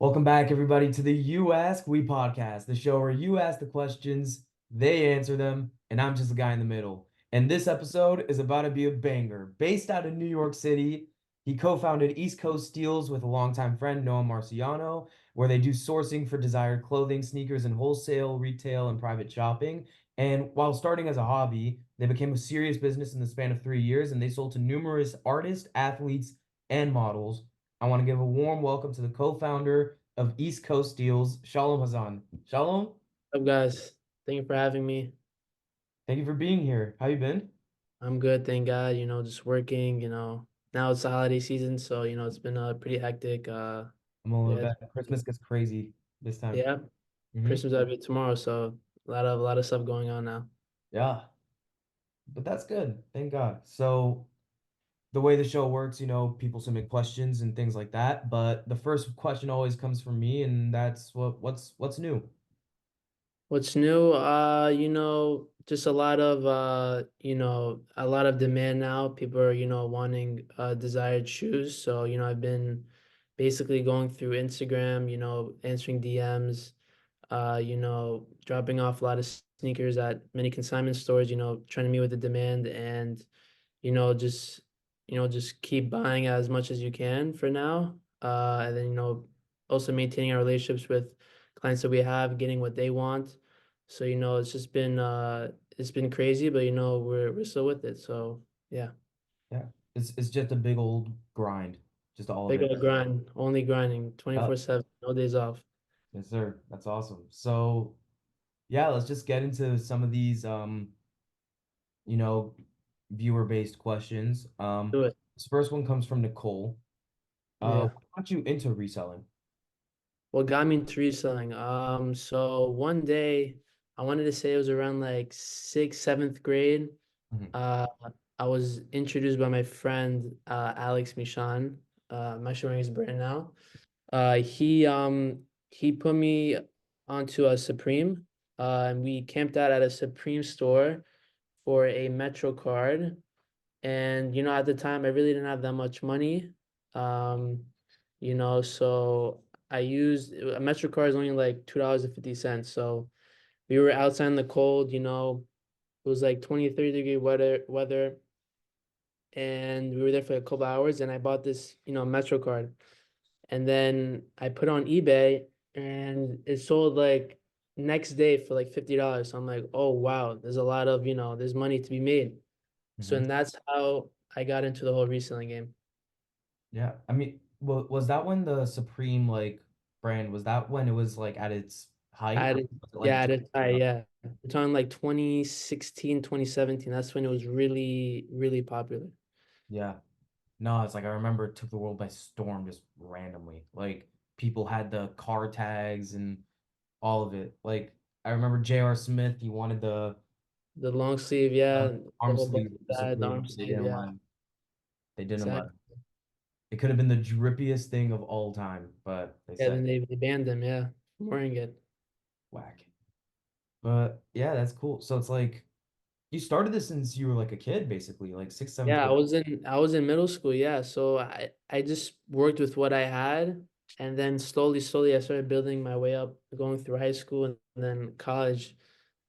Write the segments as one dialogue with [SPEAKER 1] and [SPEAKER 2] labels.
[SPEAKER 1] Welcome back, everybody, to the You Ask We podcast, the show where you ask the questions, they answer them, and I'm just a guy in the middle. And this episode is about to be a banger. Based out of New York City, he co-founded East Coast Steals with a longtime friend, Noah Marciano, where they do sourcing for desired clothing, sneakers, and wholesale, retail, and private shopping. And while starting as a hobby, they became a serious business in the span of 3 years, and they sold to numerous artists, athletes, and models. I want to give a warm welcome to the co-founder of East Coast Steals, Shalom Hazan. Shalom,
[SPEAKER 2] What's up, guys? Thank you for having me.
[SPEAKER 1] thank you for being here. How you been?
[SPEAKER 2] I'm good, thank God. Just working. Now it's the holiday season, so it's been pretty hectic.
[SPEAKER 1] I'm a little
[SPEAKER 2] Yeah,
[SPEAKER 1] bit. Christmas gets crazy this time.
[SPEAKER 2] yeah.
[SPEAKER 1] hmm
[SPEAKER 2] Christmas will be tomorrow, so a lot of stuff going on now.
[SPEAKER 1] Yeah, but that's good. Thank God. So the way the show works, people submit questions and things like that. But the first question always comes from me, and that's what's new?
[SPEAKER 2] What's new? Just a lot of demand now. People are, wanting desired shoes. So, I've been basically going through Instagram, answering DMs, dropping off a lot of sneakers at many consignment stores, trying to meet with the demand and, you know, just, just keep buying as much as you can for now. And then, also maintaining our relationships with clients that we have, getting what they want. So, it's been crazy, but we're still with it. So yeah,
[SPEAKER 1] Yeah, it's just a big old grind, just all of
[SPEAKER 2] big
[SPEAKER 1] it.
[SPEAKER 2] old grind, only grinding
[SPEAKER 1] Uh,
[SPEAKER 2] 24/7, no days off.
[SPEAKER 1] yes, sir. That's awesome. So yeah, let's just get into some of these you know, viewer-based questions.
[SPEAKER 2] Do it.
[SPEAKER 1] This first one comes from Nicole.
[SPEAKER 2] Yeah.
[SPEAKER 1] What got you into reselling?
[SPEAKER 2] What got me into reselling? So one day I wanted to say it was around like sixth, seventh grade.
[SPEAKER 1] Mhm.
[SPEAKER 2] Uh, I was introduced by my friend Alex Mishan. I'm actually wearing his brand now. He put me onto a Supreme. And we camped out at a Supreme store for a Metro card. And at the time I really didn't have that much money. Um, so I used a Metro card is only like $2.50. So we were outside in the cold, it was like 20, 30-degree weather, and we were there for a couple hours, and I bought this, Metro card. And then I put it on eBay and it sold like next day for like $50. So I'm like, oh wow, there's a lot of, there's money to be made. So
[SPEAKER 1] Mhm.
[SPEAKER 2] and that's how I got into the whole reselling game.
[SPEAKER 1] Yeah, I mean, was that when the Supreme brand was that when it was like at its height, or was it like
[SPEAKER 2] Yeah, at
[SPEAKER 1] just
[SPEAKER 2] a time, yeah. We're talking like 2016, 2017. That's when it was really, really popular.
[SPEAKER 1] yeah. No, it's like I remember it took the world by storm just randomly. Like people had the car tags and all of it. Like I remember J.R. Smith, he wanted
[SPEAKER 2] The long sleeve, yeah.
[SPEAKER 1] the
[SPEAKER 2] The
[SPEAKER 1] arm
[SPEAKER 2] whole bunch
[SPEAKER 1] sleeve
[SPEAKER 2] of
[SPEAKER 1] of
[SPEAKER 2] that, the
[SPEAKER 1] Supreme.
[SPEAKER 2] arm
[SPEAKER 1] They
[SPEAKER 2] sleeve,
[SPEAKER 1] didn't
[SPEAKER 2] yeah.
[SPEAKER 1] let him. They didn't let him.
[SPEAKER 2] Exactly.
[SPEAKER 1] It could have been the drippiest thing of all time, but they
[SPEAKER 2] Yeah,
[SPEAKER 1] said
[SPEAKER 2] then they banned them, yeah, from wearing it.
[SPEAKER 1] whack. But yeah, that's cool. So it's like you started this since you were like a kid, basically, like sixth, seventh
[SPEAKER 2] Yeah,
[SPEAKER 1] grade.
[SPEAKER 2] I was in middle school, yeah. So I just worked with what I had, and then slowly I started building my way up, going through high school and then college.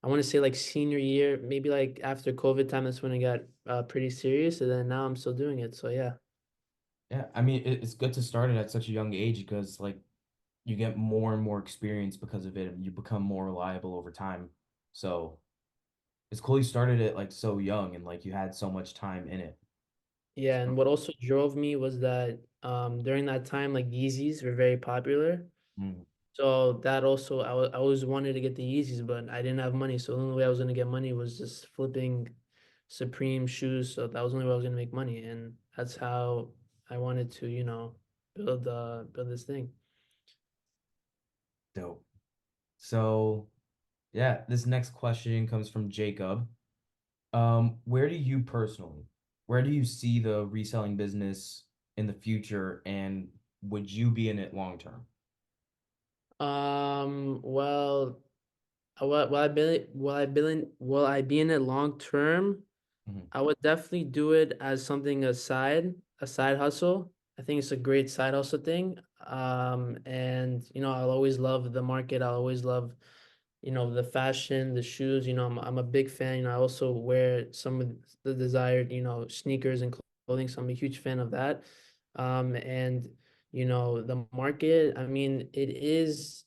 [SPEAKER 2] I want to say like senior year, maybe like after COVID time, that's when it got pretty serious, and then now I'm still doing it. So yeah.
[SPEAKER 1] Yeah, I mean, it's good to start it at such a young age because like you get more and more experience because of it, and you become more reliable over time. So it's cool you started it like so young and like you had so much time in it.
[SPEAKER 2] Yeah,
[SPEAKER 1] So,
[SPEAKER 2] and what also drove me was that during that time, like Yeezys were very popular.
[SPEAKER 1] mm,
[SPEAKER 2] So that also I always wanted to get the Yeezys, but I didn't have money. So the only way I was gonna get money was just flipping Supreme shoes. So that was the only way I was gonna make money, and that's how I wanted to, build this thing.
[SPEAKER 1] dope. So yeah, this next question comes from Jacob. Where do you personally, where do you see the reselling business in the future, and would you be in it long term?
[SPEAKER 2] Well, will I be in it long term?
[SPEAKER 1] Mhm.
[SPEAKER 2] I would definitely do it as something a side hustle. I think it's a great side hustle thing. And I'll always love the market. I'll always love the fashion, the shoes. I'm a big fan. I also wear some of the desired sneakers and clothing, so I'm a huge fan of that. And the market, I mean, it is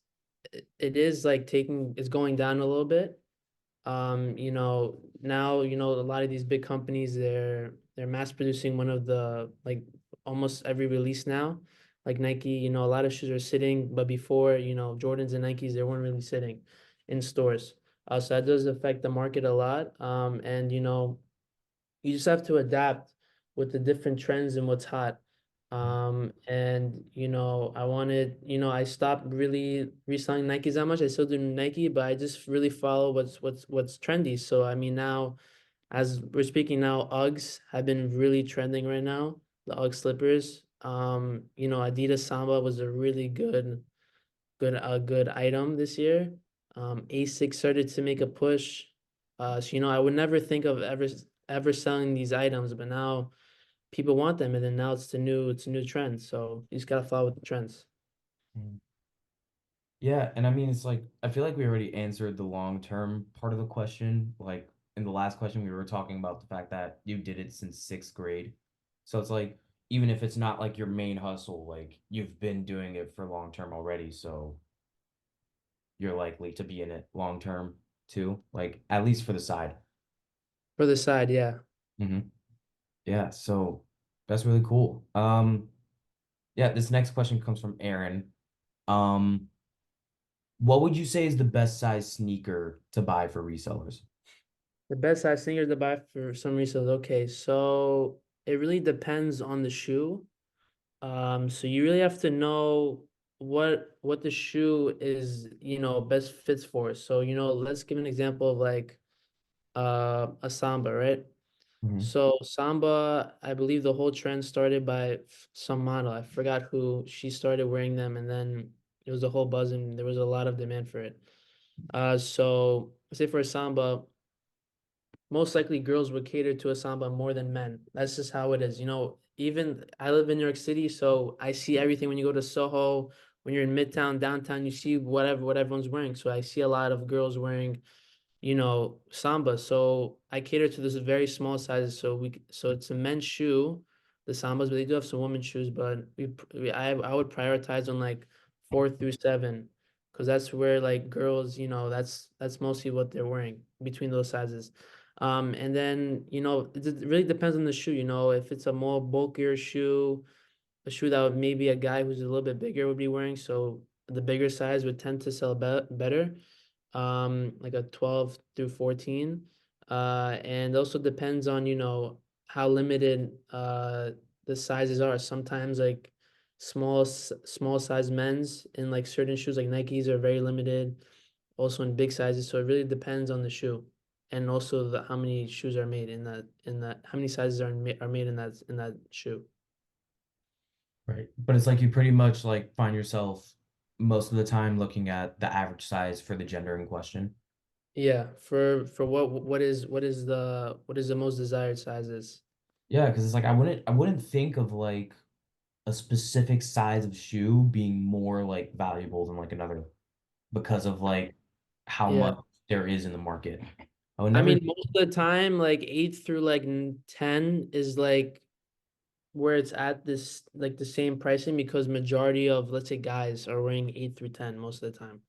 [SPEAKER 2] like it's going down a little bit. Now, a lot of these big companies, they're mass producing one of the like almost every release now. Like Nike, a lot of shoes are sitting, but before, Jordans and Nikes, they weren't really sitting in stores. So that does affect the market a lot. And you just have to adapt with the different trends and what's hot. And I stopped really reselling Nikes that much. I still do Nike, but I just really follow what's trendy. So I mean now, as we're speaking now, Uggs have been really trending right now. The Ugg slippers. Adidas Samba was a really good item this year. Asics started to make a push. So I would never think of ever selling these items, but now people want them, and then now it's a new trend. So you just gotta follow with the trends.
[SPEAKER 1] Mhm. Yeah, and I mean it's like I feel like we already answered the long-term part of the question. Like in the last question, we were talking about the fact that you did it since sixth grade. So it's like even if it's not like your main hustle, like you've been doing it for long term already, so you're likely to be in it long term too, like at least for the side.
[SPEAKER 2] For the side, yeah.
[SPEAKER 1] Hmm. Yeah, so that's really cool. Yeah, this next question comes from Aaron. Um, what would you say is the best size sneaker to buy for resellers?
[SPEAKER 2] The best size sneakers to buy for some resales. Okay, so it really depends on the shoe. So you really have to know what the shoe is, best fits for. So, let's give an example of like a Samba, right?
[SPEAKER 1] Hmm.
[SPEAKER 2] So Samba, I believe the whole trend started by some model. I forgot who she started wearing them, and then it was a whole buzz, and there was a lot of demand for it. So say for a Samba, most likely girls would cater to a samba more than men. That's just how it is. Even I live in New York City, so I see everything when you go to Soho, when you're in Midtown, downtown, you see what everyone's wearing. So I see a lot of girls wearing Samba. So I cater to this very small sizes. So it's a men's shoe, the Sambas, but they do have some women's shoes. But I would prioritize on like 4 through 7, because that's where like girls, that's mostly what they're wearing between those sizes. And then it really depends on the shoe. If it's a more bulkier shoe, a shoe that maybe a guy who's a little bit bigger would be wearing. So the bigger size would tend to sell better, like a 12 through 14. And also depends on, how limited the sizes are. Sometimes like small size men's in like certain shoes like Nikes are very limited, also in big sizes. So it really depends on the shoe. And also how many shoes are made in that how many sizes are made in that shoe.
[SPEAKER 1] Right. But it's like you pretty much like find yourself most of the time looking at the average size for the gender in question.
[SPEAKER 2] Yeah, for what is the most desired sizes?
[SPEAKER 1] Yeah, because it's like I wouldn't think of like a specific size of shoe being more like valuable than like another because of like how
[SPEAKER 2] Yeah.
[SPEAKER 1] much there is in the market. I would
[SPEAKER 2] I
[SPEAKER 1] never.
[SPEAKER 2] mean, most of the time, like 8 through like 10 is like where it's at this like the same pricing, because majority of, let's say, guys are wearing 8 through 10 most of the time.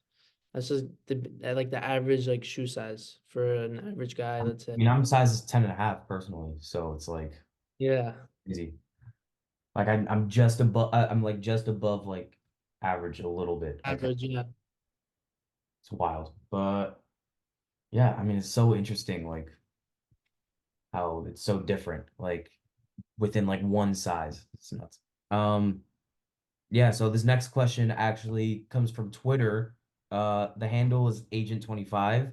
[SPEAKER 2] That's just like the average like shoe size for an average guy,
[SPEAKER 1] I
[SPEAKER 2] let's say.
[SPEAKER 1] mean, I'm size 10 and a half personally, so it's like
[SPEAKER 2] Yeah,
[SPEAKER 1] easy. Like I'm just above. I'm like just above like average a little bit. Like
[SPEAKER 2] average, yeah.
[SPEAKER 1] it's wild, but yeah, I mean it's so interesting. Like how it's so different. Like within like one size. It's nuts. Yeah, so this next question actually comes from Twitter. The handle is Agent25.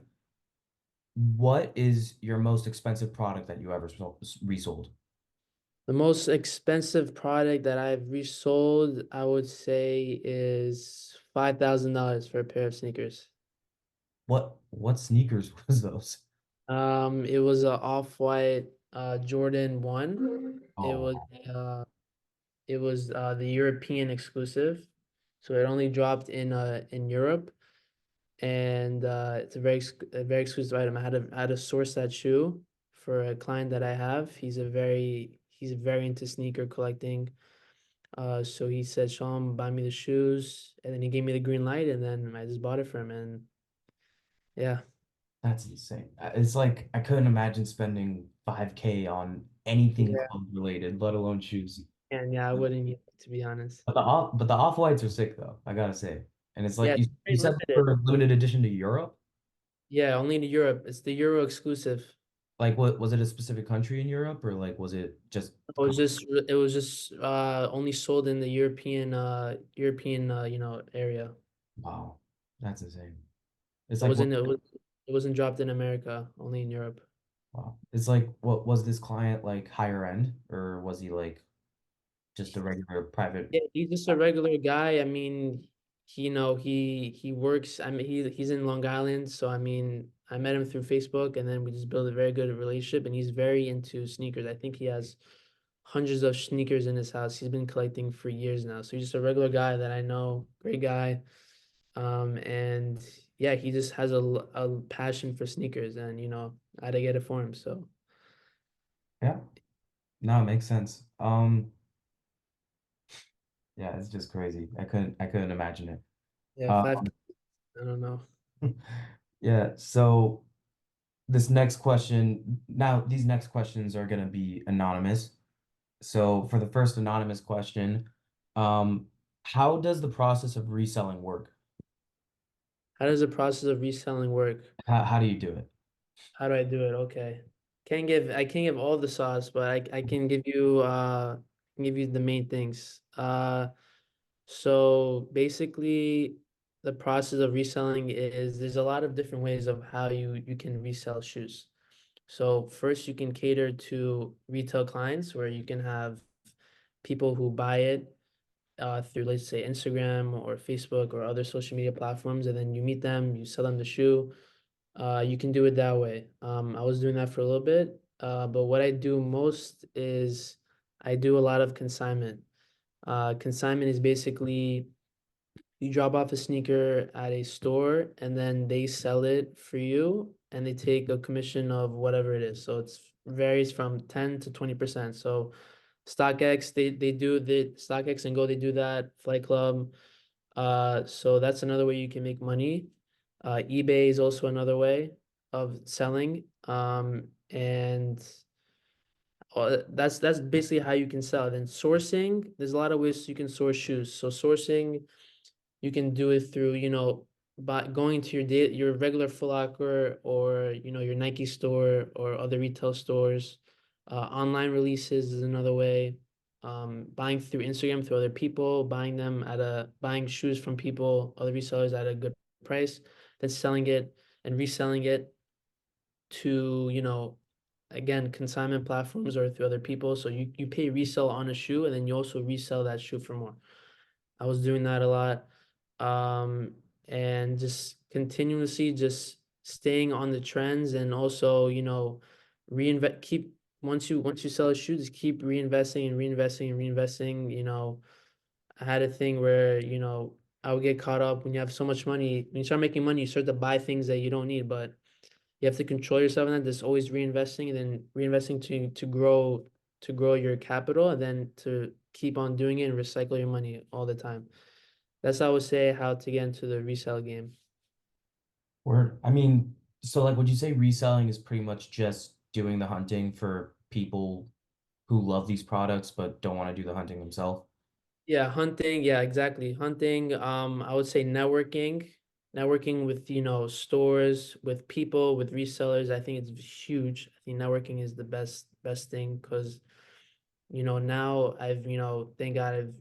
[SPEAKER 1] What is your most expensive product that you ever resold?
[SPEAKER 2] The most expensive product that I've resold, I would say, is $5,000 for a pair of sneakers.
[SPEAKER 1] What sneakers was those?
[SPEAKER 2] It was a off-white Jordan 1. It
[SPEAKER 1] Oh,
[SPEAKER 2] was uh it was the European exclusive. So it only dropped in Europe, and it's a very exclusive item. I had to source that shoe for a client that I have. He's very into sneaker collecting. So he said, Shalom, buy me the shoes, and then he gave me the green light, and then I just bought it for him, and yeah,
[SPEAKER 1] That's insane. It's like I couldn't imagine spending 5K on anything
[SPEAKER 2] yeah,
[SPEAKER 1] clothes related, let alone shoes.
[SPEAKER 2] and yeah, I wouldn't, to be honest.
[SPEAKER 1] But the off-whites are sick though, I gotta say. And it's like
[SPEAKER 2] Yeah, it's
[SPEAKER 1] you
[SPEAKER 2] very
[SPEAKER 1] said
[SPEAKER 2] limited.
[SPEAKER 1] for limited edition to Europe.
[SPEAKER 2] Yeah, only to Europe. It's the Euro exclusive.
[SPEAKER 1] Like what was it a specific country in Europe or like was it just
[SPEAKER 2] It was just only sold in the European area.
[SPEAKER 1] wow, that's insane. It's
[SPEAKER 2] It
[SPEAKER 1] like
[SPEAKER 2] wasn't it was it wasn't dropped in America, only in Europe.
[SPEAKER 1] wow. It's like what was this client like higher end or was he like just a regular private?
[SPEAKER 2] Yeah, he's just a regular guy. I mean, he works. I mean, he's in Long Island, so I mean, I met him through Facebook, and then we just built a very good relationship. And he's very into sneakers. I think he has hundreds of sneakers in his house. He's been collecting for years now. So he's just a regular guy that I know, great guy. And yeah, he just has a passion for sneakers, and I had to get it for him. So
[SPEAKER 1] Yeah, no, it makes sense. Yeah, it's just crazy. I couldn't imagine it.
[SPEAKER 2] yeah,
[SPEAKER 1] Um,
[SPEAKER 2] 5K, I don't know.
[SPEAKER 1] yeah, so this next question, now these next questions are gonna be anonymous. So for the first anonymous question, um, how does the process of reselling work?
[SPEAKER 2] How does the process of reselling work?
[SPEAKER 1] How do you do it?
[SPEAKER 2] How do I do it? Okay. I can't give all the sauce, but I can give you the main things. So basically the process of reselling is there's a lot of different ways of how you can resell shoes. So first you can cater to retail clients where you can have people who buy it through, let's say, Instagram or Facebook or other social media platforms, and then you meet them, you sell them the shoe. You can do it that way. I was doing that for a little bit, but what I do most is I do a lot of consignment. Consignment is basically you drop off a sneaker at a store and then they sell it for you and they take a commission of whatever it is. So it's varies from 10 to 20%. So StockX, they do the StockX and Go, they do that. Flight Club. So that's another way you can make money. eBay is also another way of selling. And that's basically how you can sell. Then sourcing, there's a lot of ways you can source shoes. So sourcing, you can do it through, by going to your regular Foot Locker or your Nike store or other retail stores. Online releases is another way. Buying through Instagram through other people, buying shoes from people, other resellers at a good price, then selling it and reselling it to, again, consignment platforms or through other people. So you pay resell on a shoe and then you also resell that shoe for more. I was doing that a lot. Um, and just continuously just staying on the trends and also, reinvest keep once you sell a shoe, just keep reinvesting and reinvesting and reinvesting. I had a thing where, I would get caught up when you have so much money. When you start making money, you start to buy things that you don't need, but you have to control yourself in that. Just always reinvesting and then reinvesting to grow your capital and then to keep on doing it and recycle your money all the time. That's how I would say how to get into the resale game.
[SPEAKER 1] Or I mean, so like would you say reselling is pretty much just doing the hunting for people who love these products but don't want to do the hunting themselves?
[SPEAKER 2] Yeah, hunting. Yeah, exactly. Hunting. I would say networking with, stores, with people, with resellers. I think it's huge. I think networking is the best thing because, now I've, thank God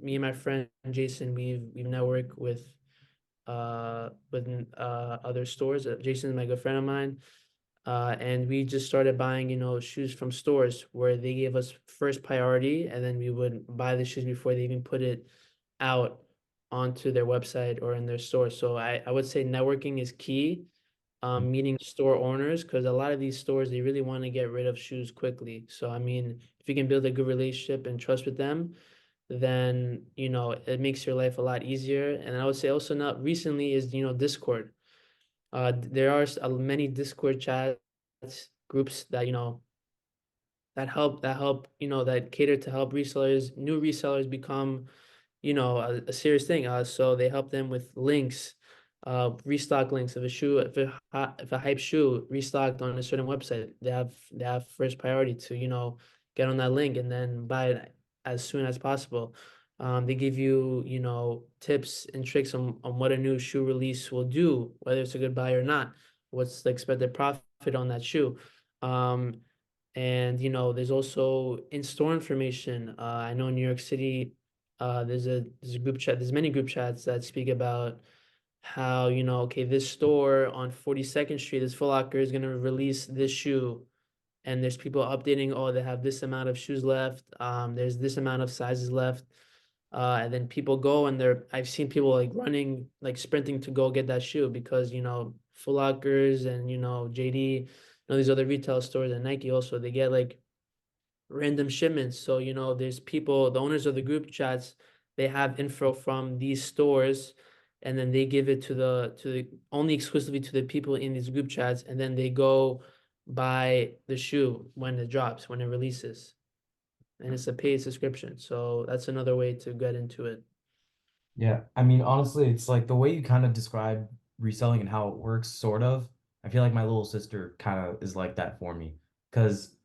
[SPEAKER 2] me and my friend Jason, we've networked with other stores. Jason is my good friend of mine. And we just started buying, shoes from stores where they gave us first priority, and then we would buy the shoes before they even put it out onto their website or in their store. So I would say networking is key. Meeting store owners because a lot of these stores they really want to get rid of shoes quickly. So I mean, if you can build a good relationship and trust with them, then it makes your life a lot easier. And I would say also not recently is Discord. There are many Discord chats groups that that cater to help resellers, new resellers become a serious thing. So they help them with links, restock links. If a shoe, if a hype shoe restocked on a certain website, they have first priority to get on that link and then buy it as soon as possible. They give you tips and tricks on what a new shoe release will do, whether it's a good buy or not. What's the expected profit on that shoe? Um, and there's also in-store information. I know in New York City, there's a group chat. There's many group chats that speak about how okay, this store on 42nd Street, this Foot Locker is gonna release this shoe, and there's people updating. Oh, they have this amount of shoes left. There's this amount of sizes left. And then people go and I've seen people like running, like sprinting to go get that shoe because Foot Lockers and JD, these other retail stores and Nike also they get like random shipments. So, there's people, the owners of the group chats, they have info from these stores and then they give it to the only exclusively to the people in these group chats, and then they go buy the shoe when it drops, when it releases. And it's a paid subscription. So that's another way to get into it.
[SPEAKER 1] Yeah, I mean, honestly, it's like the way you kind of describe reselling and how it works, sort of. I feel like my little sister kind of is like that for me because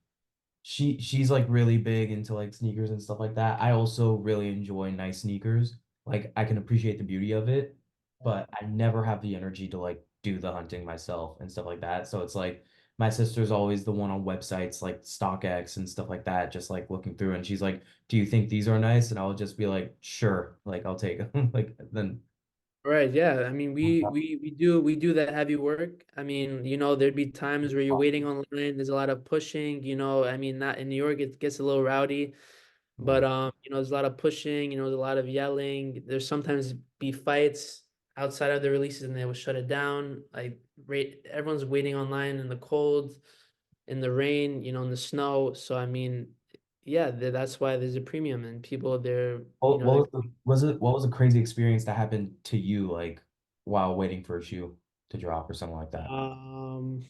[SPEAKER 1] she's like really big into like sneakers and stuff like that. I also really enjoy nice sneakers. Like I can appreciate the beauty of it, but I never have the energy to like do the hunting myself and stuff like that. So it's like my sister's always the one on websites like StockX and stuff like that, just like looking through and she's like, "Do you think these are nice?" And I'll just be like, "Sure." Like I'll take them. Like then
[SPEAKER 2] Right, yeah. I mean, we do that heavy work. I mean, there'd be times where you're waiting online, there's a lot of pushing, I mean, not in New York, it gets a little rowdy.
[SPEAKER 1] yeah.
[SPEAKER 2] But there's a lot of pushing, there's a lot of yelling. There's sometimes be fights outside of the releases and they will shut it down. Like everyone's waiting online in the cold, in the rain, in the snow. So I mean, yeah, that's why there's a premium and people they're,
[SPEAKER 1] What
[SPEAKER 2] they're
[SPEAKER 1] what was a crazy experience that happened to you like while waiting for a shoe to drop or something like that?
[SPEAKER 2] um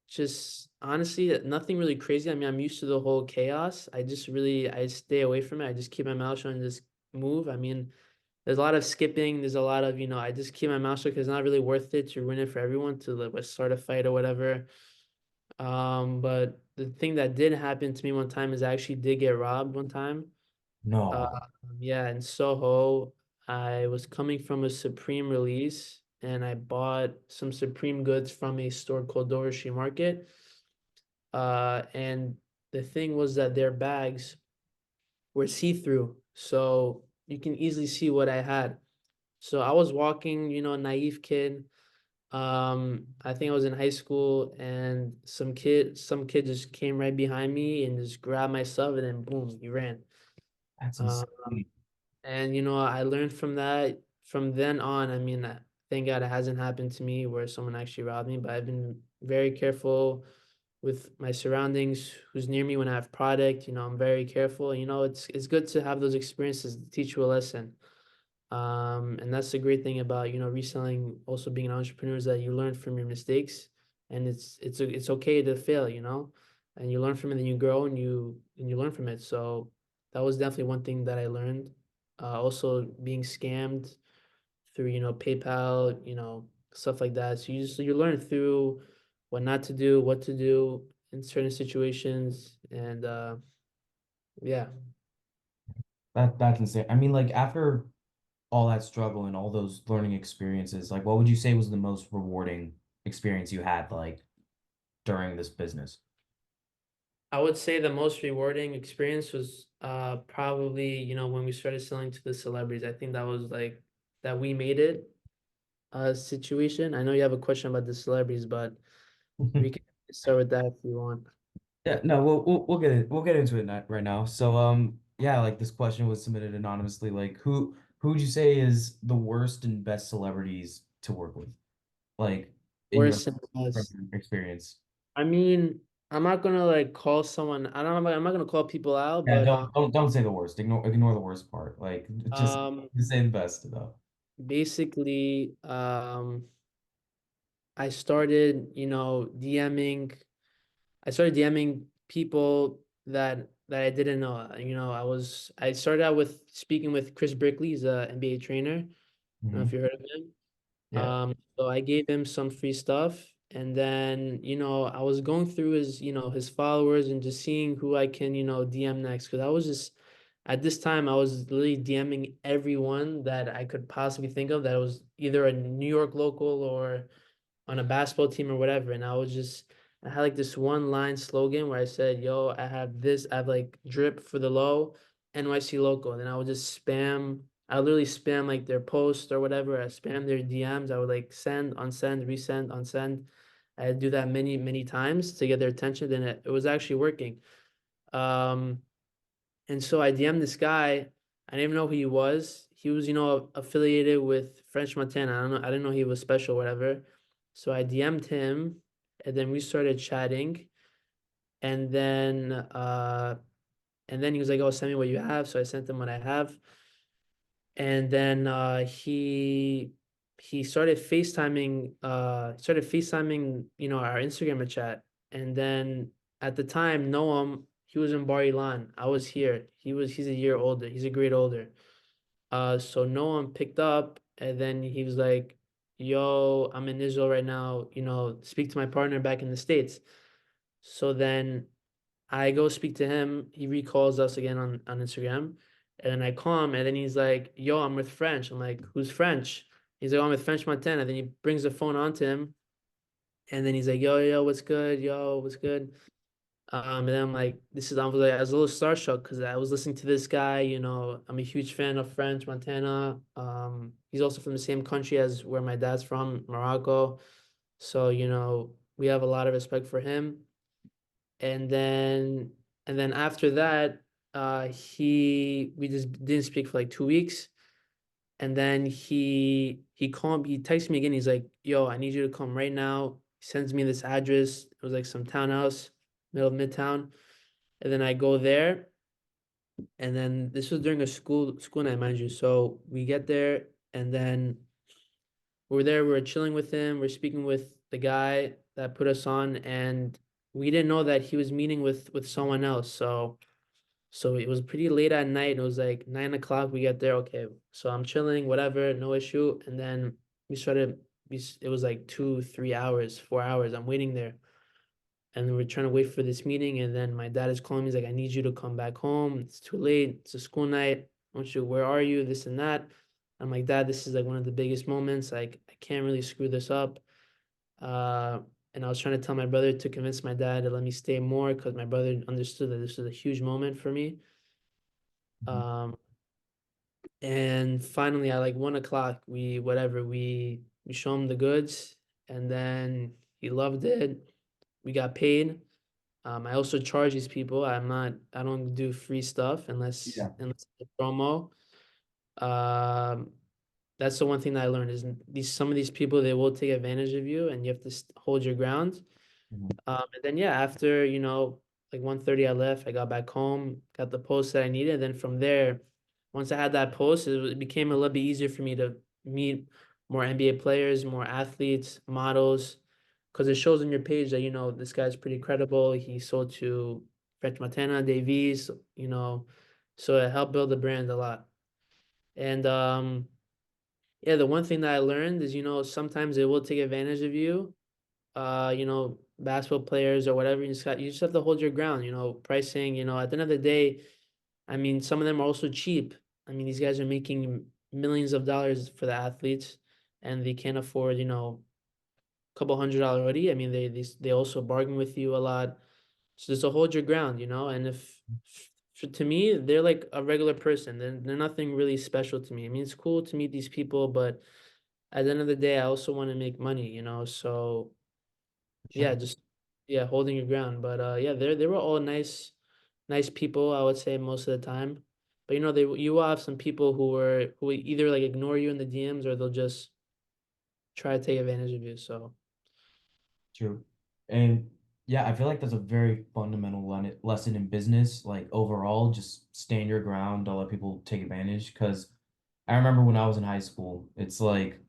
[SPEAKER 2] just honestly nothing really crazy. I mean, I'm used to the whole chaos. I stay away from it. I just keep my mouth shut and just move. I mean, there's a lot of skipping. There's a lot of, I just keep my mouth shut because it's not really worth it to ruin it for everyone to like start a fight or whatever. But the thing that did happen to me one time is I actually did get robbed one time. Uh,
[SPEAKER 1] No.
[SPEAKER 2] yeah, in Soho, I was coming from a Supreme release and I bought some Supreme goods from a store called Dover Street Market. And the thing was that their bags were see-through, so you can easily see what I had. So I was walking, a naive kid. I think I was in high school, and some kid just came right behind me and just grabbed my stuff, and then boom, he ran.
[SPEAKER 1] That's
[SPEAKER 2] Uh,
[SPEAKER 1] insane.
[SPEAKER 2] and I learned from that. From then on, I mean, thank God it hasn't happened to me where someone actually robbed me, but I've been very careful with my surroundings, who's near me when I have product. I'm very careful. It's good to have those experiences to teach you a lesson. And that's the great thing about, reselling, also being an entrepreneur, is that you learn from your mistakes, and it's okay to fail, and you learn from it, and you grow, and you learn from it. So that was definitely one thing that I learned. Also being scammed through, PayPal, stuff like that. So you learn through what not to do, what to do in certain situations, and yeah.
[SPEAKER 1] That's insane. I mean, like after all that struggle and all those learning experiences, like what would you say was the most rewarding experience you had like during this business?
[SPEAKER 2] I would say the most rewarding experience was probably, when we started selling to the celebrities. I think that was like that we made it situation. I know you have a question about the celebrities, but we can start with that if you want.
[SPEAKER 1] Yeah, no, we'll get into it right now. So yeah, like this question was submitted anonymously. Like who would you say is the worst and best celebrities to work with? Like in your
[SPEAKER 2] Worse and best.
[SPEAKER 1] experience.
[SPEAKER 2] I mean, I'm not gonna like call someone. I'm not gonna call people out,
[SPEAKER 1] Yeah,
[SPEAKER 2] but
[SPEAKER 1] don't say the worst. Ignore the worst part. Like
[SPEAKER 2] um,
[SPEAKER 1] just say the best though.
[SPEAKER 2] basically, I started, DMing. I started DMing people that I didn't know. I started out with speaking with Chris Brickley, he's a NBA trainer. I don't know if
[SPEAKER 1] Hmm.
[SPEAKER 2] you heard of him.
[SPEAKER 1] Yeah.
[SPEAKER 2] So I gave him some free stuff, and then, I was going through his followers and just seeing who I can, DM next. Because I was just at this time I was literally DMing everyone that I could possibly think of that was either a New York local or on a basketball team or whatever. And I had like this one line slogan where I said, yo, I have like drip for the low, NYC local. And then I would just I literally spam like their posts or whatever. I spam their DMs. I would like send, unsend, resend, unsend. I do that many, many times to get their attention. Then it was actually working. Um, and so I DM'd this guy. I didn't even know who he was. He was, affiliated with French Montana. I didn't know he was special, whatever. So I DM'd him, and then we started chatting. And then he was like, "Oh, send me what you have." So I sent him what I have. And then he started FaceTiming, our Instagram chat. And then at the time, Noam, he was in Bar Ilan. I was here. He's a year older. He's a grade older. So Noam picked up, and then he was like, "Yo, I'm in Israel right now, speak to my partner back in the States." So then I go speak to him. He recalls us again on Instagram. And then I call him, and then he's like, "Yo, I'm with French." I'm like, "Who's French?" He's like, "Oh, I'm with French Montana." Then he brings the phone on to him. And then he's like, "Yo, yo, what's good? Yo, what's good?" And then I'm like, I was like, I was a little starstruck because I was listening to this guy. I'm a huge fan of French Montana. He's also from the same country as where my dad's from, Morocco. So, we have a lot of respect for him. And then after that, we just didn't speak for like 2 weeks. And then he texted me again. He's like, "Yo, I need you to come right now." He sends me this address. It was like some townhouse, middle of Midtown. And then I go there, and then this was during a school night, mind you. So we get there, and then we're there, we're chilling with him, we're speaking with the guy that put us on, and we didn't know that he was meeting with someone else. So it was pretty late at night. It was like 9 o'clock. We get there. Okay, so I'm chilling, whatever, no issue. And then we started. It was like 2, 3 hours, 4 hours. I'm waiting there, and we're trying to wait for this meeting. And then my dad is calling me. He's like, "I need you to come back home. It's too late. It's a school night. Where are you? This and that." I'm like, "Dad, this is like one of the biggest moments. Like, I can't really screw this up." Uh, and I was trying to tell my brother to convince my dad to let me stay more because my brother understood that this was a huge moment for me.
[SPEAKER 1] Mhm.
[SPEAKER 2] Um, and finally at like 1 o'clock, we show him the goods, and then he loved it. We got paid. I also charge these people. I don't do free stuff
[SPEAKER 1] Yeah.
[SPEAKER 2] unless it's a promo. Um, that's the one thing that I learned is some of these people, they will take advantage of you, and you have to hold your ground.
[SPEAKER 1] Mhm.
[SPEAKER 2] And then yeah, after like 1:30, I left. I got back home, got the post that I needed. And then from there, once I had that post, it became a little bit easier for me to meet more NBA players, more athletes, models, because it shows on your page that this guy's pretty credible. He sold to French Montana, Davies, so it helped build the brand a lot. And yeah, the one thing that I learned is sometimes they will take advantage of you, basketball players or whatever. You just have to hold your ground, pricing, at the end of the day, I mean, some of them are also cheap. I mean, these guys are making millions of dollars for the athletes, and they can't afford, a couple $100 hoodie. I mean, they also bargain with you a lot. So just to hold your ground, and to me, they're like a regular person. They're nothing really special to me. I mean, it's cool to meet these people, but at the end of the day, I also want to make money, so yeah,
[SPEAKER 1] Sure.
[SPEAKER 2] just yeah, holding your ground. But yeah, they were all nice people, I would say most of the time. But you will have some people who will either like ignore you in the DMs or they'll just try to take advantage of you. So
[SPEAKER 1] True. And Yeah, I feel like that's a very fundamental lesson in business. Like overall, just stand your ground, don't let people take advantage. Because I remember when I was in high school, it's like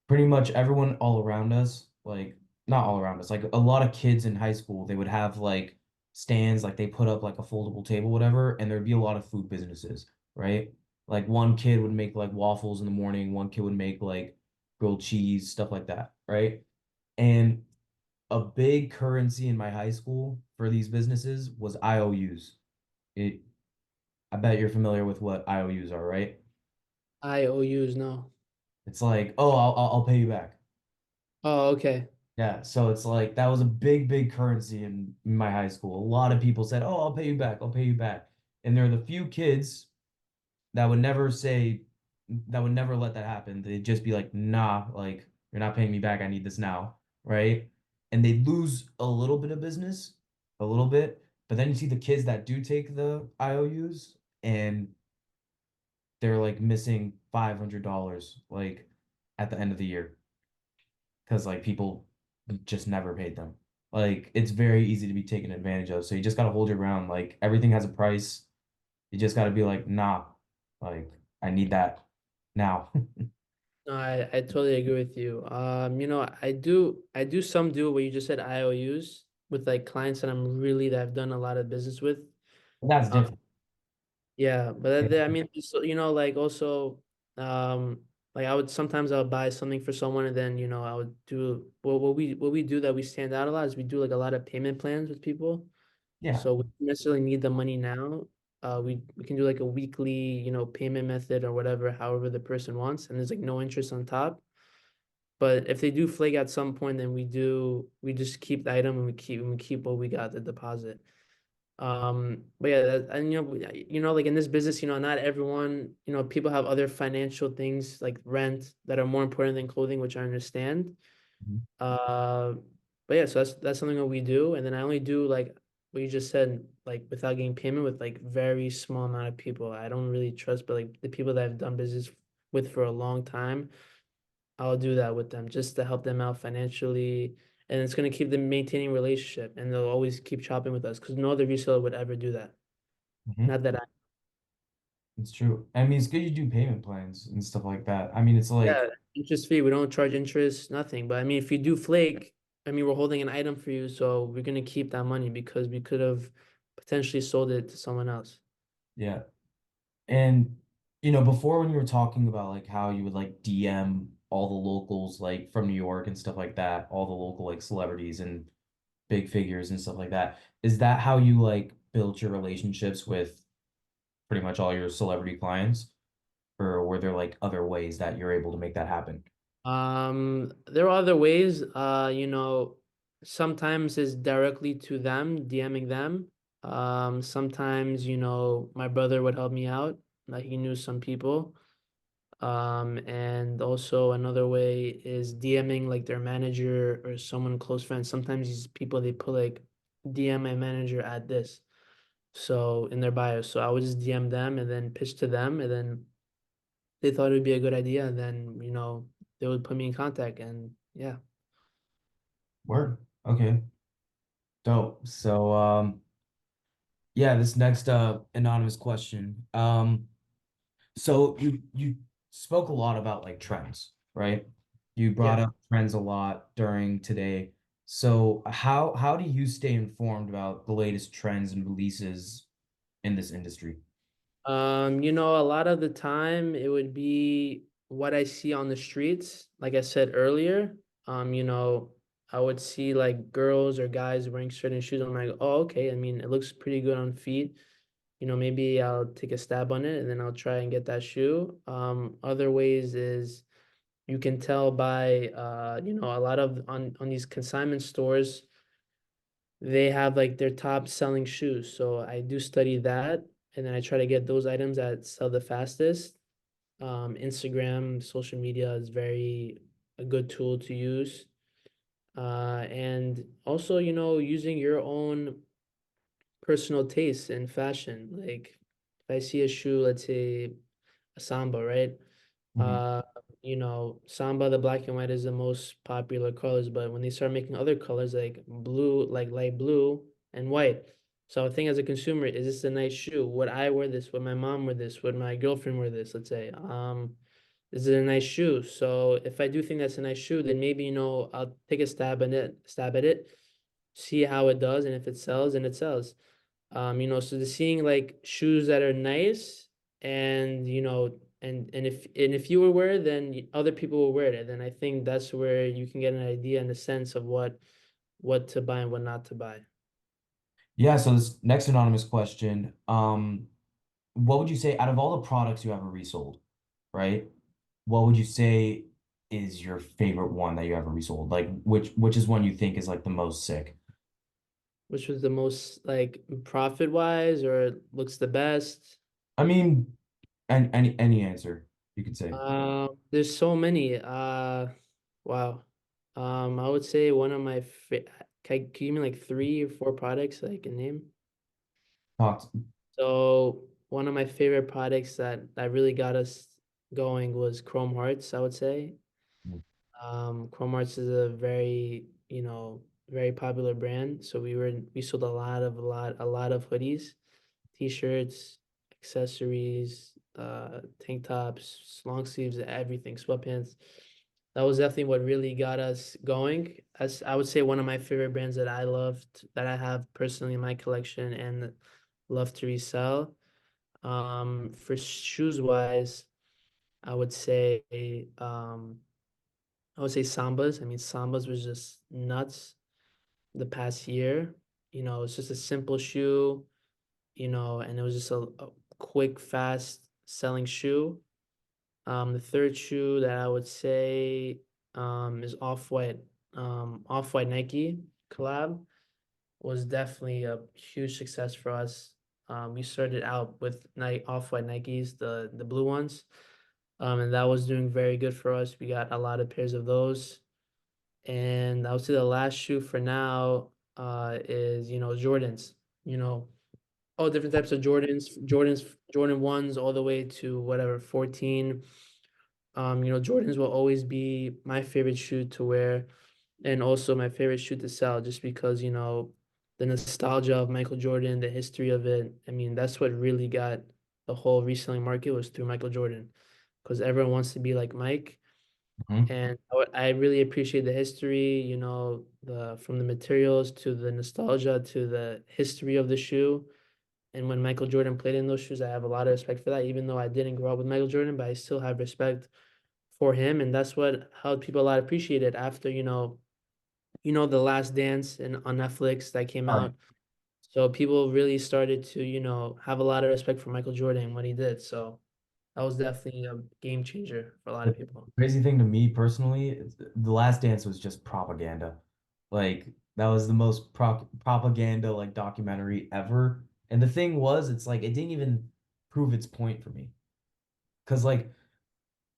[SPEAKER 1] pretty much everyone all around us, like not all around us, like a lot of kids in high school, they would have like stands, like they put up like a foldable table, whatever, and there'd be a lot of food businesses, right? Like one kid would make like waffles in the morning, one kid would make like grilled cheese, stuff like that, right? And a big currency in my high school for these businesses was IOUs. It, I bet you're familiar with what IOUs are, right?
[SPEAKER 2] IOUs, no.
[SPEAKER 1] It's like, oh, I'll pay you back.
[SPEAKER 2] Oh, okay.
[SPEAKER 1] Yeah, so it's like that was a big, big currency in my high school. A lot of people said, "Oh, I'll pay you back. I'll pay you back." And there are the few kids that would never say that would never let that happen. They'd just be like, "Nah, like you're not paying me back. I need this now." Right? And they lose a little bit of business, a little bit, but then you see the kids that do take the IOUs and they're like missing $500 like at the end of the year because like people just never paid them. Like it's very easy to be taken advantage of. So you just gotta hold your ground. Like everything has a price. You just gotta be like, nah, like I need that now.
[SPEAKER 2] No, I totally agree with you. I do some do what you just said IOUs with like clients that I've done a lot of business with.
[SPEAKER 1] That's
[SPEAKER 2] Uh,
[SPEAKER 1] different.
[SPEAKER 2] yeah, but I mean, so, like also, like I would sometimes I would buy something for someone and then I would do what we do that we stand out a lot is we do like a lot of payment plans with people.
[SPEAKER 1] Yeah.
[SPEAKER 2] So we don't necessarily need the money now. We can do like a weekly, payment method or whatever, however the person wants, and there's like no interest on top. But if they do flake at some point, then we just keep the item and we keep what we got, the deposit. But yeah, and like in this business, not everyone, people have other financial things like rent that are more important than clothing, which I understand.
[SPEAKER 1] Mhm.
[SPEAKER 2] Uh, but yeah, so that's something that we do, and then I only do like what you just said, like without getting payment with like very small amount of people. I don't really trust, but like the people that I've done business with for a long time, I'll do that with them just to help them out financially, and it's gonna keep them maintaining relationship, and they'll always keep shopping with us because no other reseller would ever do that.
[SPEAKER 1] Mhm.
[SPEAKER 2] Not that I,
[SPEAKER 1] It's true. I mean, it's good you do payment plans and stuff like that. I mean, it's like,
[SPEAKER 2] yeah, interest free. We don't charge interest, nothing. But I mean, if you do flake, I mean, we're holding an item for you, so we're gonna keep that money because we could have potentially sold it to someone else.
[SPEAKER 1] yeah. And before when you were talking about like how you would like DM all the locals like from New York and stuff like that, all the local like celebrities and big figures and stuff like that. Is that how you like built your relationships with pretty much all your celebrity clients? Or were there like other ways that you're able to make that happen?
[SPEAKER 2] There are other ways. Sometimes it's directly to them, DMing them. Sometimes, my brother would help me out. Like he knew some people. And also another way is DMing like their manager or someone close friend. Sometimes these people they put like DM my manager at this. So in their bio. So I would just DM them and then pitch to them and then they thought it would be a good idea and then, they would put me in contact and yeah.
[SPEAKER 1] Word. Okay. Dope. So yeah, this next anonymous question. So you spoke a lot about like trends, right? You brought
[SPEAKER 2] Yeah.
[SPEAKER 1] up trends a lot during today. So how do you stay informed about the latest trends and releases in this industry?
[SPEAKER 2] A lot of the time it would be what I see on the streets. Like I said earlier, I would see like girls or guys wearing certain shoes. I'm like, oh, okay. I mean, it looks pretty good on feet. Maybe I'll take a stab on it and then I'll try and get that shoe. Other ways is you can tell by a lot of on these consignment stores, they have like their top selling shoes. So I do study that and then I try to get those items that sell the fastest. Instagram, social media is very a good tool to use. And also, using your own personal taste in fashion. Like if I see a shoe, let's say a Samba, right?
[SPEAKER 1] Mhm.
[SPEAKER 2] Samba, the black and white is the most popular colors, but when they start making other colors like blue, like light blue and white. So I think as a consumer, is this a nice shoe? Would I wear this? Would my mom wear this? Would my girlfriend wear this? Let's say. Is it a nice shoe? So if I do think that's a nice shoe, then maybe, I'll take a stab at it, see how it does, and if it sells, then it sells. So the seeing like shoes that are nice and if you will wear it, then other people will wear it. And I think that's where you can get an idea and a sense of what to buy and what not to buy.
[SPEAKER 1] Yeah, so this next anonymous question, what would you say out of all the products you ever resold, right? What would you say is your favorite one that you ever resold? Like which is one you think is like the most sick?
[SPEAKER 2] Which was the most like profit wise or looks the best?
[SPEAKER 1] I mean, any answer you could say.
[SPEAKER 2] There's so many. Wow. I would say one of my can you give me like 3 or 4 products that I can name?
[SPEAKER 1] Talk.
[SPEAKER 2] So one of my favorite products that really got us going was Chrome Hearts, I would say. Chrome Hearts is a very popular brand. So we sold a lot of hoodies, t-shirts, accessories, tank tops, long sleeves, everything, sweatpants. That was definitely what really got us going. As I would say, one of my favorite brands that I loved, that I have personally in my collection and love to resell. For shoes wise, I would say I would say Sambas. I mean, Sambas was just nuts the past year. It's just a simple shoe, and it was just a quick, fast selling shoe. The third shoe that I would say is Off-White. Off-White Nike collab was definitely a huge success for us. We started out with Nike Off-White Nikes, the blue ones, and that was doing very good for us. We got a lot of pairs of those. And I would say the last shoe for now is Jordans. You know, all different types of Jordan ones all the way to whatever 14. Jordans will always be my favorite shoe to wear and also my favorite shoe to sell just because, the nostalgia of Michael Jordan, the history of it. I mean, that's what really got the whole reselling market was through Michael Jordan because everyone wants to be like Mike.
[SPEAKER 1] Mhm.
[SPEAKER 2] And I really appreciate the history, the from the materials to the nostalgia to the history of the shoe. And when Michael Jordan played in those shoes, I have a lot of respect for that, even though I didn't grow up with Michael Jordan, but I still have respect for him. And that's what helped people a lot appreciate it after, The Last Dance and on Netflix that came
[SPEAKER 1] All right.
[SPEAKER 2] out. So people really started to, have a lot of respect for Michael Jordan and what he did. So that was definitely a game changer for a lot of
[SPEAKER 1] The
[SPEAKER 2] people.
[SPEAKER 1] crazy thing to me personally, The Last Dance was just propaganda. Like that was the most propaganda like documentary ever. And the thing was, it's like it didn't even prove its point for me. Because like,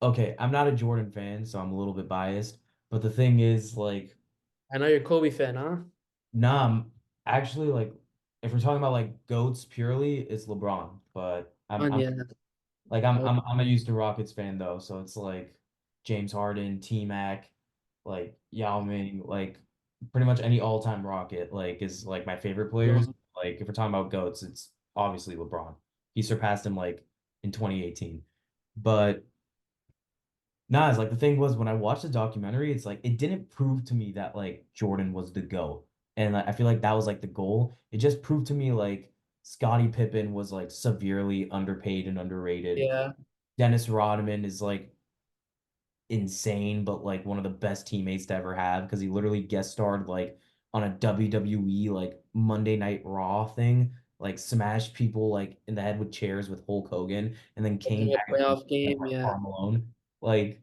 [SPEAKER 1] okay, I'm not a Jordan fan, so I'm a little bit biased. But the thing is, like,
[SPEAKER 2] I know you're a Kobe fan, huh?
[SPEAKER 1] nah, I'm actually like, if we're talking about like GOATs purely, it's LeBron. But I'm
[SPEAKER 2] Yeah.
[SPEAKER 1] like
[SPEAKER 2] I would,
[SPEAKER 1] I'm a Houston Rockets fan though, so it's like James Harden, T-Mac, like Yao Ming, like pretty much any all-time Rocket like is like my favorite players.
[SPEAKER 2] LeBron.
[SPEAKER 1] Like if we're talking about GOATs, it's obviously LeBron. He surpassed him like in 2018. But nah, it's like the thing was when I watched the documentary, it's like it didn't prove to me that like Jordan was the GOAT. And like, I feel like that was like the goal. It just proved to me like Scottie Pippen was like severely underpaid and underrated.
[SPEAKER 2] Yeah.
[SPEAKER 1] Dennis Rodman is like insane, but like one of the best teammates to ever have because he literally guest starred like on a WWE like Monday Night Raw thing, like smashed people like in the head with chairs with Hulk Hogan, and then came
[SPEAKER 2] Winning
[SPEAKER 1] back
[SPEAKER 2] a
[SPEAKER 1] and beat
[SPEAKER 2] playoff game. Yeah.
[SPEAKER 1] Karl Malone. Like,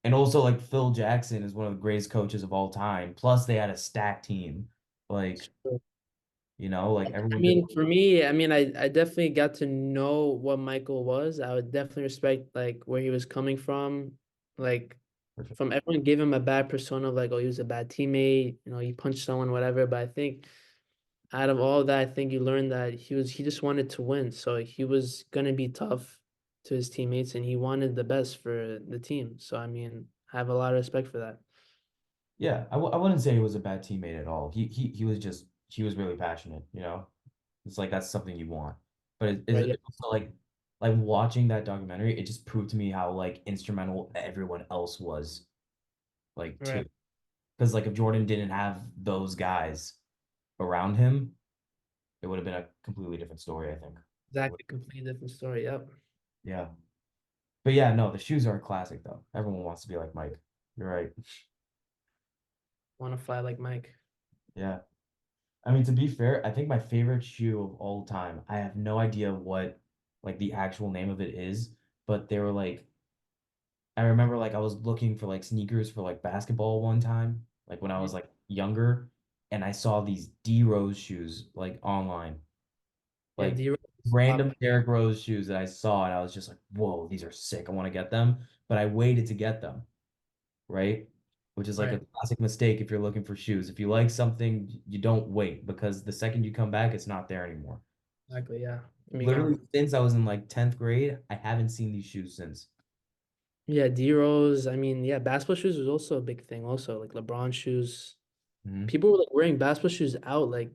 [SPEAKER 1] and also like Phil Jackson is one of the greatest coaches of all time. Plus, they had a stacked team. Like, like
[SPEAKER 2] I
[SPEAKER 1] everyone just
[SPEAKER 2] mean, for me, I mean, I definitely got to know what Michael was. I would definitely respect like where he was coming from. Like from everyone gave him a bad persona of like, oh, he was a bad teammate, he punched someone, whatever. But I think out of all that, I think you learned that he just wanted to win. So he was gonna be tough. to his teammates, and he wanted the best for the team. So I mean, I have a lot of respect for that.
[SPEAKER 1] Yeah, I wouldn't say he was a bad teammate at all. He was just he was really passionate, you know? It's like that's something you want. But
[SPEAKER 2] Right? Yeah.
[SPEAKER 1] it also like watching that documentary, it just proved to me how like instrumental everyone else was like too.
[SPEAKER 2] Right.
[SPEAKER 1] Because like if Jordan didn't have those guys around him, it would have been a completely different story, I think.
[SPEAKER 2] Exactly. Completely different story. Yep.
[SPEAKER 1] Yeah. But yeah, no, the shoes are a classic though. Everyone wants to be like Mike. You're right.
[SPEAKER 2] Want to fly like Mike.
[SPEAKER 1] Yeah. I mean, to be fair, I think my favorite shoe of all time, I have no idea what like the actual name of it is, but they were like I remember like I was looking for like sneakers for like basketball one time, like when I was
[SPEAKER 2] Mhm.
[SPEAKER 1] like younger, and I saw these D Rose shoes like online.
[SPEAKER 2] Yeah.
[SPEAKER 1] Like
[SPEAKER 2] D Rose is
[SPEAKER 1] random
[SPEAKER 2] popular.
[SPEAKER 1] Derrick Rose shoes that I saw, and I was just like, whoa, these are sick. I want to get them. But I waited to get them, right? Which is like a
[SPEAKER 2] Right.
[SPEAKER 1] classic mistake if you're looking for shoes. If you like something, you don't wait because the second you come back, it's not there anymore.
[SPEAKER 2] Exactly. Yeah. I mean,
[SPEAKER 1] Literally, since I was in like 10th grade, I haven't seen these shoes since.
[SPEAKER 2] yeah, D Rose. I mean, yeah, basketball shoes was also a big thing. Also, like LeBron shoes.
[SPEAKER 1] Mhm.
[SPEAKER 2] People were like wearing basketball shoes out, like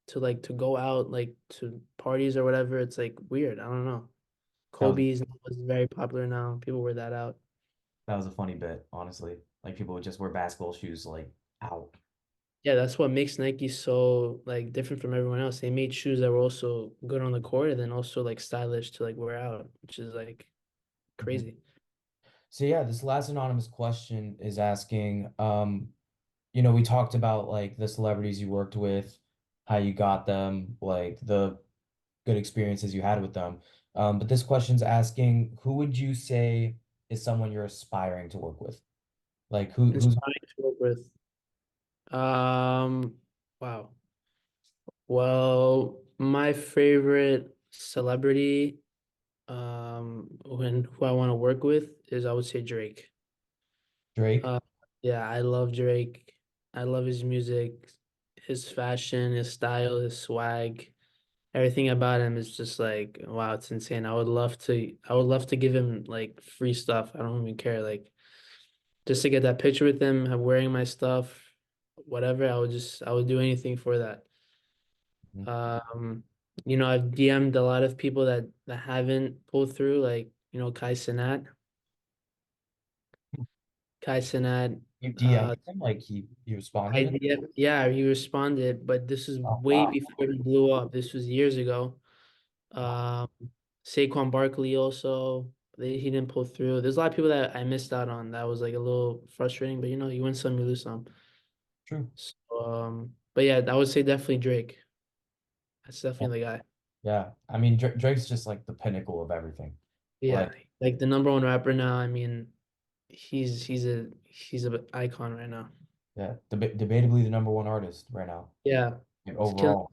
[SPEAKER 2] to go out like to parties or whatever. It's like weird. I don't know.
[SPEAKER 1] That was
[SPEAKER 2] Kobe's was very popular now. People wear that out.
[SPEAKER 1] that was a funny bit, honestly. Like people would just wear basketball shoes like out.
[SPEAKER 2] Yeah, that's what makes Nike so like different from everyone else. They made shoes that were also good on the court and then also like stylish to like wear out, which is like
[SPEAKER 1] Mhm.
[SPEAKER 2] crazy.
[SPEAKER 1] So yeah, this last anonymous question is asking, we talked about like the celebrities you worked with, how you got them, like the good experiences you had with them. But this question's asking, who would you say is someone you're aspiring to work with? Like who's
[SPEAKER 2] Inspiring to work with. Wow. Well, my favorite celebrity, when who I want to work with is I would say Drake.
[SPEAKER 1] Drake?
[SPEAKER 2] Uh, yeah, I love Drake. I love his music, his fashion, his style, his swag. Everything about him is just like, wow, it's insane. I would love to give him like free stuff. I don't even care. Like just to get that picture with him, have wearing my stuff, whatever. I would do anything for that.
[SPEAKER 1] Mhm.
[SPEAKER 2] Um, I've DM'd a lot of people that haven't pulled through, like, Kai Cenat. Kai Cenat,
[SPEAKER 1] You
[SPEAKER 2] uh,
[SPEAKER 1] DM'd him, like he
[SPEAKER 2] I
[SPEAKER 1] responded?
[SPEAKER 2] DM, yeah, he responded, but this is
[SPEAKER 1] Oh
[SPEAKER 2] way
[SPEAKER 1] wow.
[SPEAKER 2] before he blew up. This was years ago.
[SPEAKER 1] Wow.
[SPEAKER 2] Um, Saquon Barkley also, he didn't pull through. There's a lot of people that I missed out on. That was like a little frustrating, but you win some, you lose some.
[SPEAKER 1] True.
[SPEAKER 2] So, but yeah, I would say definitely Drake. That's definitely the guy.
[SPEAKER 1] Yeah. I mean Drake's just like the pinnacle of everything. Like
[SPEAKER 2] Yeah, like the number one rapper now. I mean, he's a icon right now.
[SPEAKER 1] yeah, debatably the number one artist right now.
[SPEAKER 2] Yeah,
[SPEAKER 1] Like
[SPEAKER 2] he's
[SPEAKER 1] overall.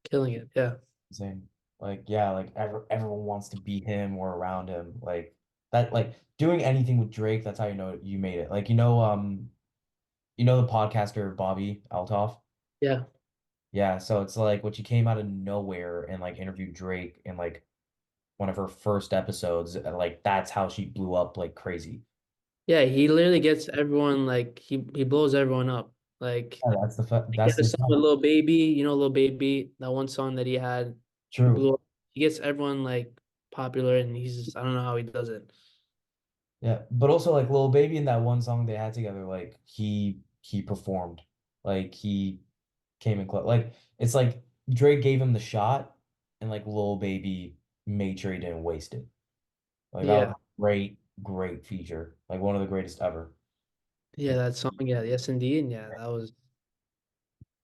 [SPEAKER 2] killing it. Yeah,
[SPEAKER 1] Insane. Like, yeah, like everyone wants to be him or around him. Like that, like doing anything with Drake, that's how you know you made it. Like, the podcaster Bobby Altoff?
[SPEAKER 2] yeah,
[SPEAKER 1] Yeah, so it's like when she came out of nowhere and like interviewed Drake in like one of her first episodes, like that's how she blew up like crazy.
[SPEAKER 2] yeah. He literally gets everyone like he blows everyone up. Like
[SPEAKER 1] Yeah,
[SPEAKER 2] he
[SPEAKER 1] that's
[SPEAKER 2] had a
[SPEAKER 1] the
[SPEAKER 2] song with
[SPEAKER 1] talent.
[SPEAKER 2] Lil Baby, Lil Baby, that one song that he had, he
[SPEAKER 1] True.
[SPEAKER 2] blew up. He gets everyone like popular, and he's just I don't know how he does it.
[SPEAKER 1] Yeah, but also like Lil Baby in that one song they had together, like he performed, like he came in close. Like it's like Drake gave him the shot, and like Lil Baby made sure he didn't waste it. Like that was
[SPEAKER 2] Yeah,
[SPEAKER 1] a great feature, like one of the greatest ever.
[SPEAKER 2] yeah, that song, yeah, yes indeed, and yeah,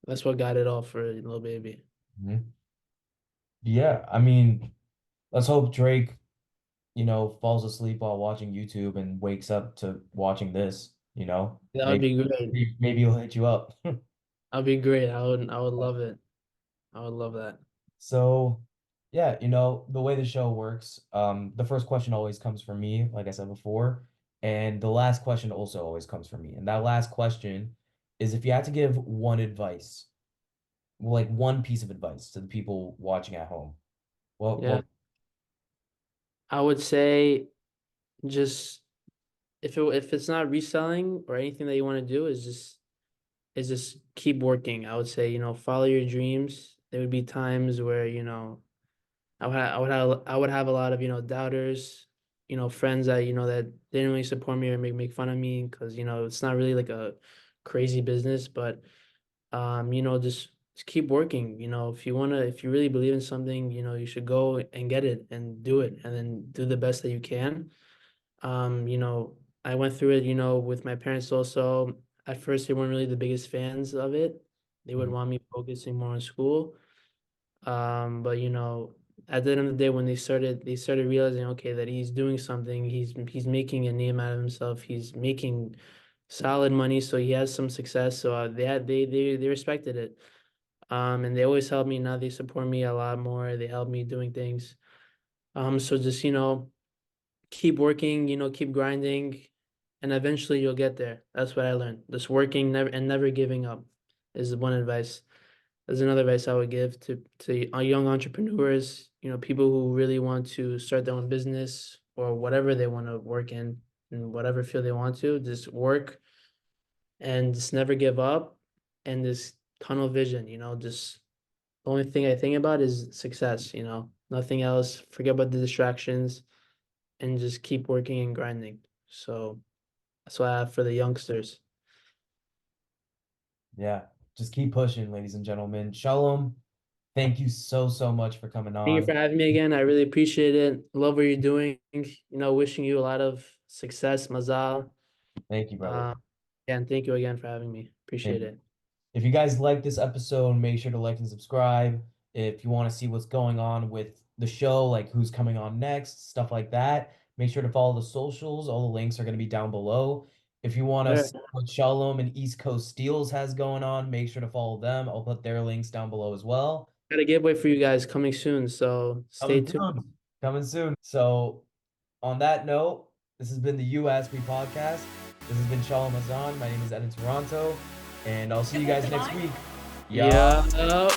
[SPEAKER 2] that's what got it all for Lil Baby.
[SPEAKER 1] Mhm. Yeah, I mean, let's hope Drake, falls asleep while watching YouTube and wakes up to watching this.
[SPEAKER 2] That would
[SPEAKER 1] Maybe
[SPEAKER 2] be great.
[SPEAKER 1] maybe he'll hit you up.
[SPEAKER 2] That'd be great. I would love it. I would love that.
[SPEAKER 1] So, yeah, the way the show works, the first question always comes from me, like I said before, and the last question also always comes from me. And that last question is if you had to give one advice, like one piece of advice to the people watching at home, what
[SPEAKER 2] Yeah. I would say just if it's not reselling or anything that you want to do is just keep working. I would say, follow your dreams. There would be times where, I would have a lot of, doubters, friends that, that didn't really support me or make fun of me because, it's not really like a crazy business, but just keep working. If you really believe in something, you should go and get it and do it and then do the best that you can. Um, you know, I went through it, with my parents also. At first, they weren't really the biggest fans of it. They would
[SPEAKER 1] Mhm.
[SPEAKER 2] want me focusing more on school. But at the end of the day, when they started realizing, okay, that he's doing something, he's making a name out of himself, he's making solid money, so he has some success. So they respected it. And they always help me. Now they support me a lot more. They help me doing things. So just keep working, keep grinding, and eventually you'll get there. That's what I learned. Just working, never giving up is one advice. There's another advice I would give to young entrepreneurs, people who really want to start their own business or whatever they want to work in whatever field they want to. Just work and just never give up and just tunnel vision, just the only thing I think about is success, nothing else. Forget about the distractions and just keep working and grinding. So that's what I have for the youngsters.
[SPEAKER 1] Yeah, just keep pushing, ladies and gentlemen. Shalom, thank you so, so much for coming
[SPEAKER 2] Thank you for
[SPEAKER 1] on.
[SPEAKER 2] having me again. I really appreciate it. Love what you're doing. Wishing you a lot of success, Mazal.
[SPEAKER 1] Thank you, brother.
[SPEAKER 2] Uh, and thank you again for having me.
[SPEAKER 1] Thank
[SPEAKER 2] Appreciate
[SPEAKER 1] you.
[SPEAKER 2] it.
[SPEAKER 1] If you guys like this episode, make sure to like and subscribe. If you want to see what's going on with the show, like who's coming on next, stuff like that, make sure to follow the socials. All the links are going to be down below. If you want to
[SPEAKER 2] Sure.
[SPEAKER 1] see what Shalom and East Coast Steals has going on, make sure to follow them. I'll put their links down below as well.
[SPEAKER 2] Got a giveaway for you guys coming soon, so stay
[SPEAKER 1] Coming
[SPEAKER 2] tuned.
[SPEAKER 1] soon. Coming soon. So, on that note, this has been the US We Podcast. This has been Shalom Hazan. My name is Evan Toronto, and I'll see you guys next week. Yeah.
[SPEAKER 2] Yeah.